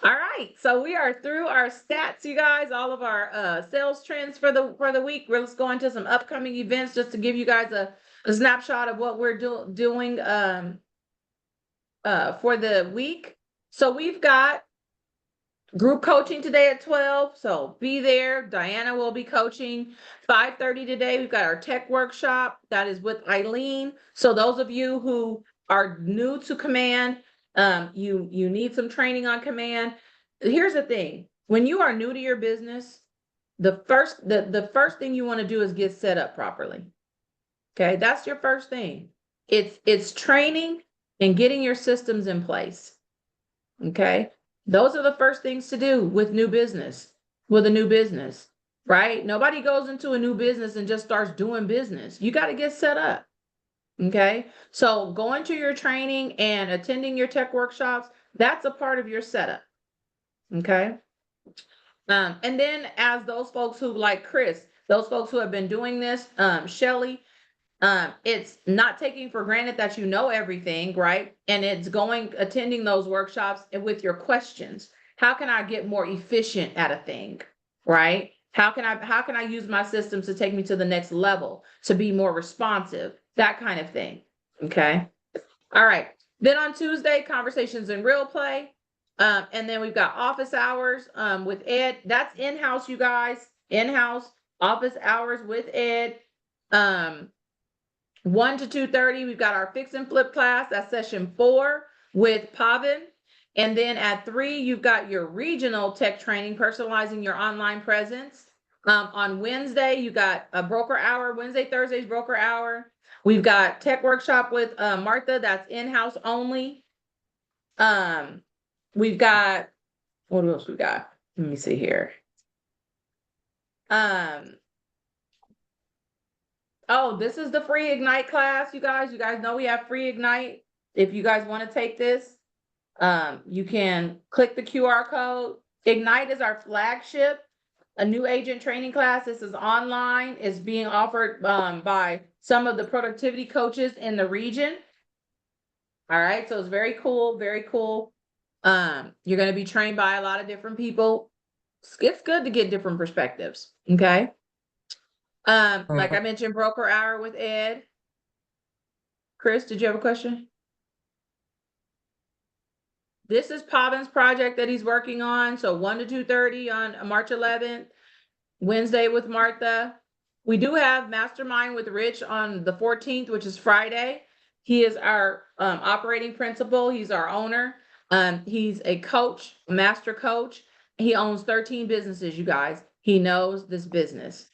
Speaker 1: All right, so we are through our stats, you guys, all of our sales trends for the week. Let's go into some upcoming events just to give you guys a snapshot of what we're doing for the week. So we've got group coaching today at 12, so be there. Diana will be coaching 5:30 today. We've got our tech workshop that is with Eileen. So those of you who are new to Command, you need some training on Command. Here's the thing. When you are new to your business, the first thing you want to do is get set up properly. Okay, that's your first thing. It's training and getting your systems in place. Okay, those are the first things to do with a new business, right? Nobody goes into a new business and just starts doing business. You got to get set up. Okay, so going to your training and attending your tech workshops, that's a part of your setup. Okay. And then as those folks who like Chris, those folks who have been doing this, Shelly, It's not taking for granted that you know everything, right? And it's attending those workshops and with your questions. How can I get more efficient at a thing, right? How can I use my systems to take me to the next level, to be more responsive, that kind of thing. Okay. All right. Then on Tuesday, conversations in real play. And then we've got office hours with Ed. That's in-house, you guys. In-house office hours with Ed. 1 to 2:30, we've got our fix and flip class. That's session 4 with Pavin. And then at 3, you've got your regional tech training, personalizing your online presence. On Wednesday, you got a broker hour. Wednesday, Thursday's broker hour. We've got tech workshop with Martha. That's in-house only. We've got, what else we got? Let me see here. Oh, this is the free Ignite class, you guys. You guys know we have free Ignite. If you guys want to take this, you can click the QR code. Ignite is our flagship, a new agent training class. This is online. It's being offered by some of the productivity coaches in the region. All right, so it's very cool, very cool. You're going to be trained by a lot of different people. It's good to get different perspectives, okay? Like I mentioned, broker hour with Ed. Chris, did you have a question? This is Pavin's project that he's working on. So 1 to 2:30 on March 11th, Wednesday with Martha. We do have Mastermind with Rich on the 14th, which is Friday. He is our operating principal. He's our owner. He's a coach, a master coach. He owns 13 businesses, you guys. He knows this business.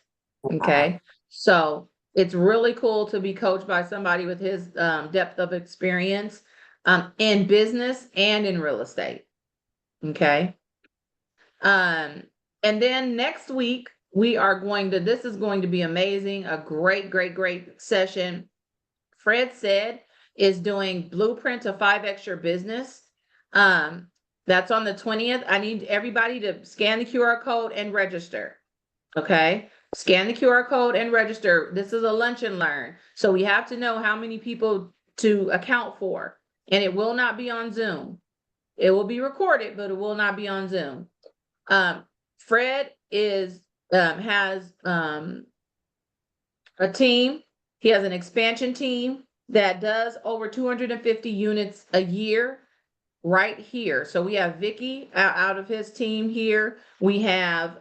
Speaker 1: Okay. So it's really cool to be coached by somebody with his depth of experience in business and in real estate. Okay. And then next week, this is going to be amazing. A great session. Fred said is doing Blueprint to 5X your business. That's on the 20th. I need everybody to scan the QR code and register. Okay. Scan the QR code and register. This is a lunch and learn. So we have to know how many people to account for. And it will not be on Zoom. It will be recorded, but it will not be on Zoom. Fred has a team. He has an expansion team that does over 250 units a year right here. So we have Vicky out of his team here. We have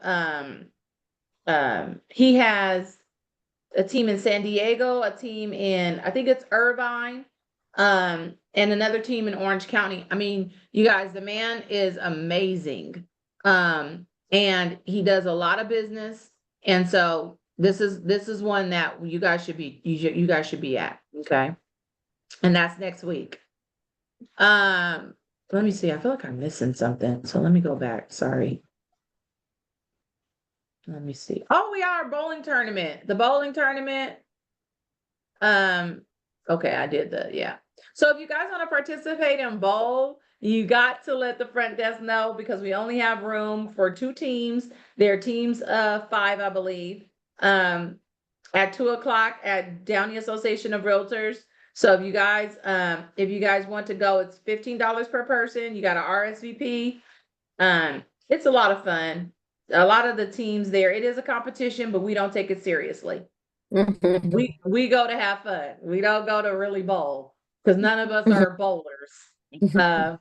Speaker 1: he has a team in San Diego, a team in, I think it's Irvine, and another team in Orange County. I mean, you guys, the man is amazing. And he does a lot of business. And so this is one that you guys should be at. Okay. And that's next week. Let me see. I feel like I'm missing something. So let me go back. Sorry. Let me see. Oh, we are bowling tournament. The bowling tournament. Okay, I did yeah. So if you guys want to participate in bowl, you got to let the front desk know because we only have room for 2 teams. They're teams of 5, I believe. At 2:00 at Downey Association of Realtors. So if you guys want to go, it's $15 per person. You got an RSVP. It's a lot of fun. A lot of the teams there, it is a competition, but we don't take it seriously. We go to have fun. We don't go to really bowl because none of us are bowlers. I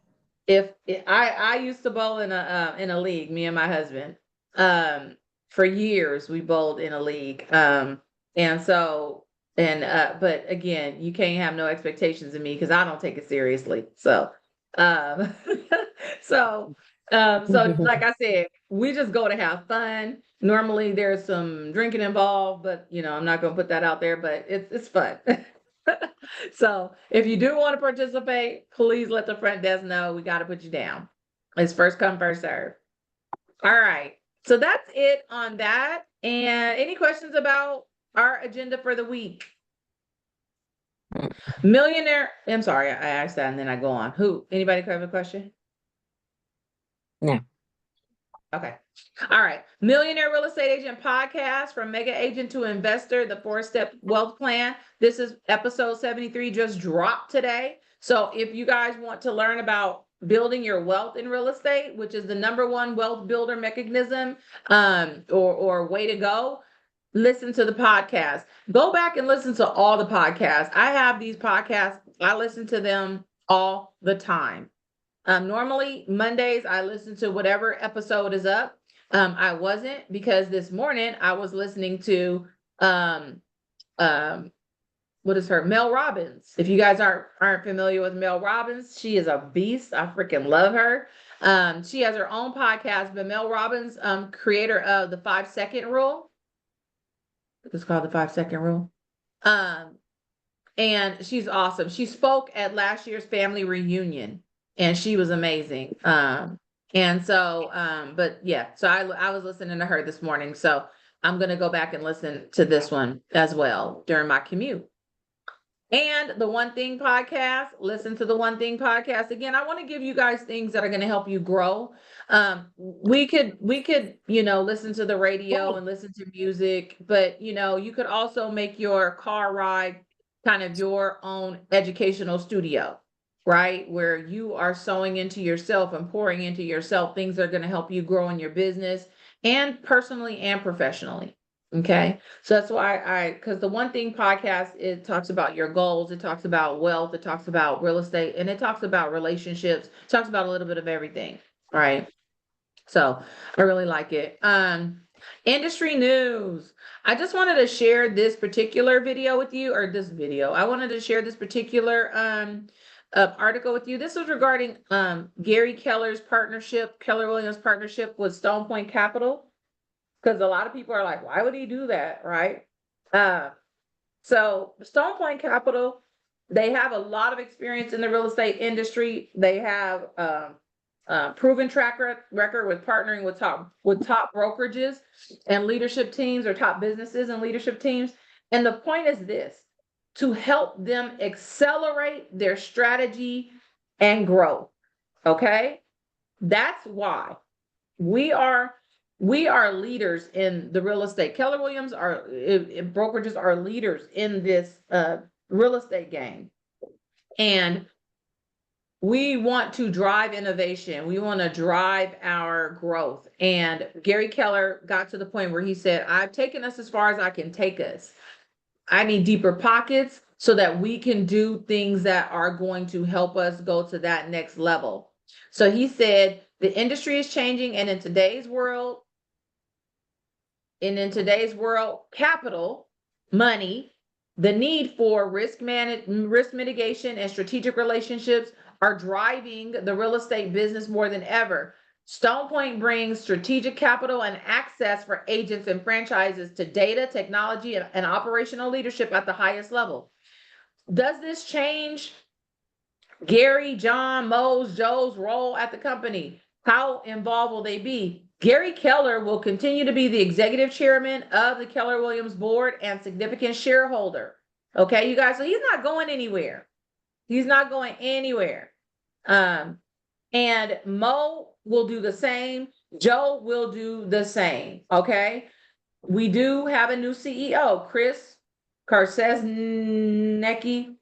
Speaker 1: used to bowl in a league, me and my husband. For years we bowled in a league. But again, you can't have no expectations of me because I don't take it seriously. So like I said, we just go to have fun. Normally there's some drinking involved, but I'm not going to put that out there, but it's fun. So if you do want to participate, please let the front desk know. We got to put you down. It's first come, first serve. All right. So that's it on that. And any questions about our agenda for the week? Millionaire. I'm sorry. I asked that and then I go on. Anybody have a question?
Speaker 3: No.
Speaker 1: Okay. All right. Millionaire Real Estate Agent Podcast, from mega agent to investor, the 4-step wealth plan. This is episode 73, just dropped today. So if you guys want to learn about building your wealth in real estate, which is the #1 wealth builder mechanism, or way to go, listen to the podcast. Go back and listen to all the podcasts. I have these podcasts. I listen to them all the time. Normally Mondays, I listen to whatever episode is up. I wasn't, because this morning I was listening to, what is her? Mel Robbins. If you guys aren't familiar with Mel Robbins, she is a beast. I freaking love her. She has her own podcast, but Mel Robbins, creator of the 5-second rule. It's called the 5-second rule. And she's awesome. She spoke at last year's family reunion, and she was amazing. And so, but yeah, so I was listening to her this morning. So I'm going to go back and listen to this one as well during my commute. And the One Thing podcast, listen to the One Thing podcast. Again, I want to give you guys things that are going to help you grow. We could, listen to the radio and listen to music, but you could also make your car ride kind of your own educational studio, right? Where you are sewing into yourself and pouring into yourself things that are going to help you grow in your business and personally and professionally. Okay. So that's why because the One Thing podcast, it talks about your goals, it talks about wealth, it talks about real estate, and it talks about relationships, it talks about a little bit of everything. All right. So I really like it. Industry news. I just wanted to share this particular video with you, or this video. I wanted to share this particular article with you. This was regarding Gary Keller's partnership, Keller Williams partnership with Stone Point Capital. Because a lot of people are like, why would he do that, right? So Stone Point Capital, they have a lot of experience in the real estate industry. They have proven track record with partnering with top brokerages and leadership teams, or top businesses and leadership teams. And the point is this: to help them accelerate their strategy and growth. Okay, that's why we are leaders in the real estate. Keller Williams brokerages are leaders in this real estate game. And we want to drive innovation. We want to drive our growth. And Gary Keller got to the point where he said, I've taken us as far as I can take us. I need deeper pockets so that we can do things that are going to help us go to that next level. So he said, the industry is changing, and in today's world, capital, money, the need for risk mitigation and strategic relationships are driving the real estate business more than ever. Stone Point brings strategic capital and access for agents and franchises to data, technology, and operational leadership at the highest level. Does this change Gary, John, Mo's, Joe's role at the company? How involved will they be? Gary Keller will continue to be the executive chairman of the Keller Williams board and significant shareholder. Okay, you guys, so he's not going anywhere. He's not going anywhere. And Mo will do the same. Joe will do the same. Okay, we do have a new CEO, Chris Karsesnecki.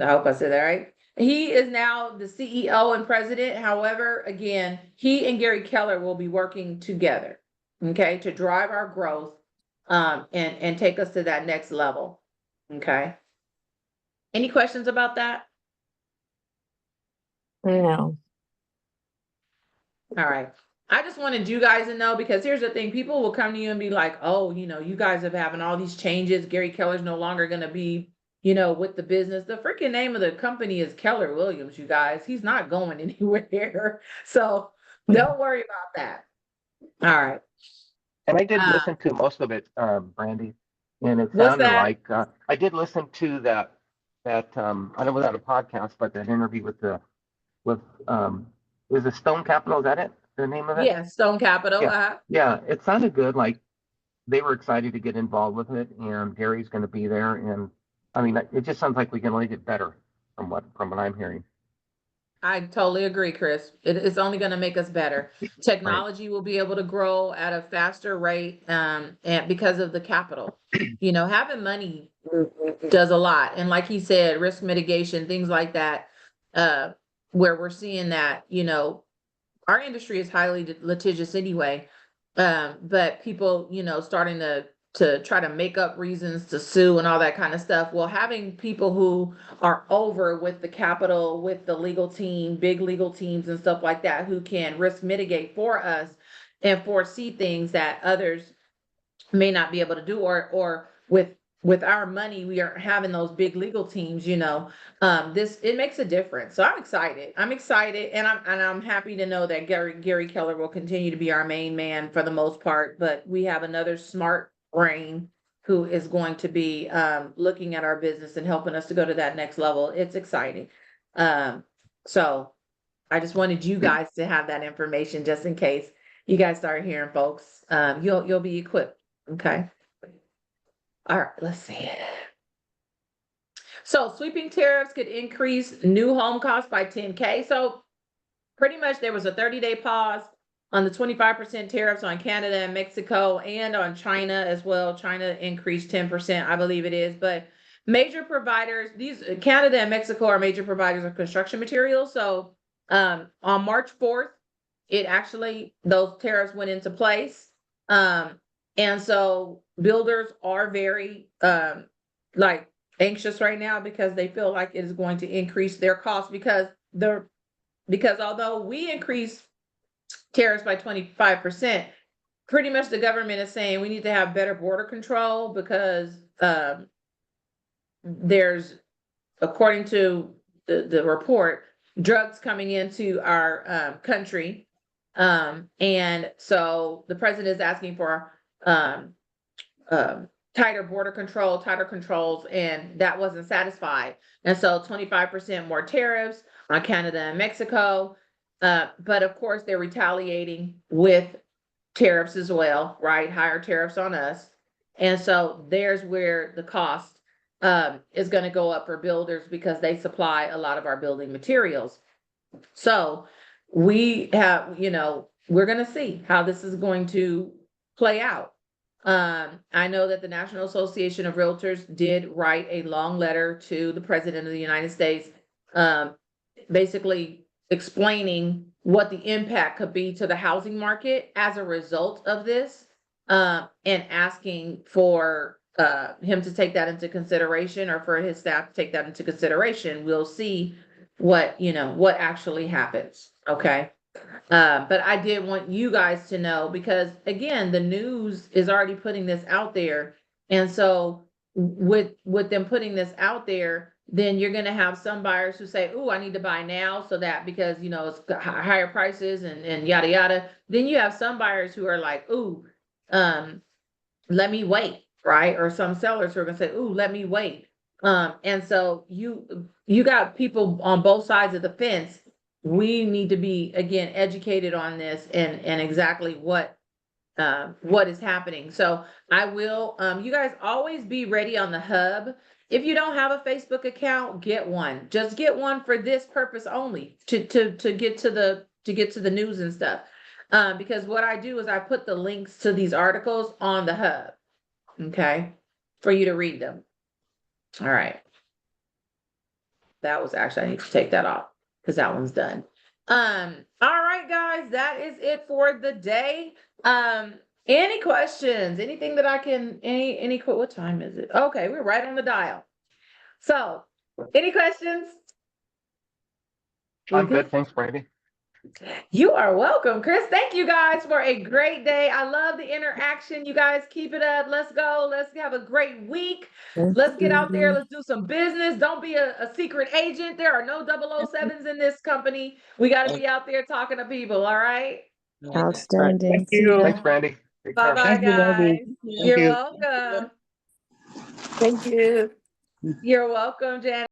Speaker 1: I hope I said that right. He is now the CEO and president. However, again, he and Gary Keller will be working together, okay, to drive our growth and take us to that next level. Okay. Any questions about that?
Speaker 3: No.
Speaker 1: All right. I just wanted you guys to know, because here's the thing: people will come to you and be like, oh, you guys have having all these changes. Gary Keller's no longer going to be, with the business. The freaking name of the company is Keller Williams, you guys. He's not going anywhere. So don't worry about that. All right.
Speaker 4: And I did listen to most of it, Brandy, and it
Speaker 1: What's
Speaker 4: sounded
Speaker 1: that?
Speaker 4: like I did listen to that I don't know without a podcast, but that interview with is it Stone Capital? Is that it? The name of it?
Speaker 1: Yeah, Stone Capital.
Speaker 4: Yeah. Yeah, it sounded good. Like they were excited to get involved with it, and Gary's going to be there. And I mean, it just sounds like we can only get better from what I'm hearing.
Speaker 1: I totally agree, Chris. It's only going to make us better. Technology will be able to grow at a faster rate, and because of the capital. You know, having money does a lot. And like he said, risk mitigation, things like that, where we're seeing that, you know, our industry is highly litigious anyway. But people, you know, starting to try to make up reasons to sue and all that kind of stuff. Well, having people who are over with the capital, with the legal team, big legal teams and stuff like that, who can risk mitigate for us and foresee things that others may not be able to do, or with our money, we are having those big legal teams, you know, it makes a difference. So I'm excited, and I'm happy to know that Gary Keller will continue to be our main man for the most part, but we have another smart brain who is going to be looking at our business and helping us to go to that next level. It's exciting. So I just wanted you guys to have that information just in case you guys start hearing folks. You'll be equipped. Okay. All right, let's see. So sweeping tariffs could increase new home costs by 10K. So pretty much there was a 30-day pause on the 25% tariffs on Canada and Mexico, and on China as well. China increased 10%, I believe it is. But major providers, these Canada and Mexico are major providers of construction materials. So on March 4th, those tariffs went into place. And so builders are very anxious right now because they feel like it is going to increase their costs because although we increase tariffs by 25%, pretty much the government is saying we need to have better border control because there's, according to the report, drugs coming into our country. And so the president is asking for tighter border control, tighter controls, and that wasn't satisfied. And so 25% more tariffs on Canada and Mexico. But of course, they're retaliating with tariffs as well, right? Higher tariffs on us. And so there's where the cost is going to go up for builders because they supply a lot of our building materials. So we have, you know, we're going to see how this is going to play out. I know that the National Association of Realtors did write a long letter to the President of the United States, basically explaining what the impact could be to the housing market as a result of this, and asking for him to take that into consideration, or for his staff to take that into consideration. We'll see what actually happens. Okay. But I did want you guys to know, because again, the news is already putting this out there. And so with them putting this out there, then you're going to have some buyers who say, oh, I need to buy now, so that because, you know, it's higher prices and yada, yada. Then you have some buyers who are like, ooh, let me wait. Right. Or some sellers who are going to say, ooh, let me wait. And so you got people on both sides of the fence. We need to be, again, educated on this and exactly what is happening. So I will, you guys always be ready on the hub. If you don't have a Facebook account, get one. Just get one for this purpose only, to get to the news and stuff. Because what I do is I put the links to these articles on the hub, okay, for you to read them. All right. That was actually, I need to take that off because that one's done. All right, guys, that is it for the day. Any questions? Anything that I can, what time is it? Okay, we're right on the dial. So, any questions?
Speaker 4: I'm good. Thanks, Brandy.
Speaker 1: You are welcome, Chris. Thank you guys for a great day. I love the interaction. You guys keep it up. Let's go. Let's have a great week. Let's get out there. Let's do some business. Don't be a secret agent. There are no 007s in this company. We got to be out there talking to people. All right.
Speaker 3: Outstanding.
Speaker 4: Thank you. Thanks, Brandy.
Speaker 1: Bye-bye, guys. You're
Speaker 4: you.
Speaker 1: welcome.
Speaker 3: Thank you.
Speaker 1: You're welcome, Jan.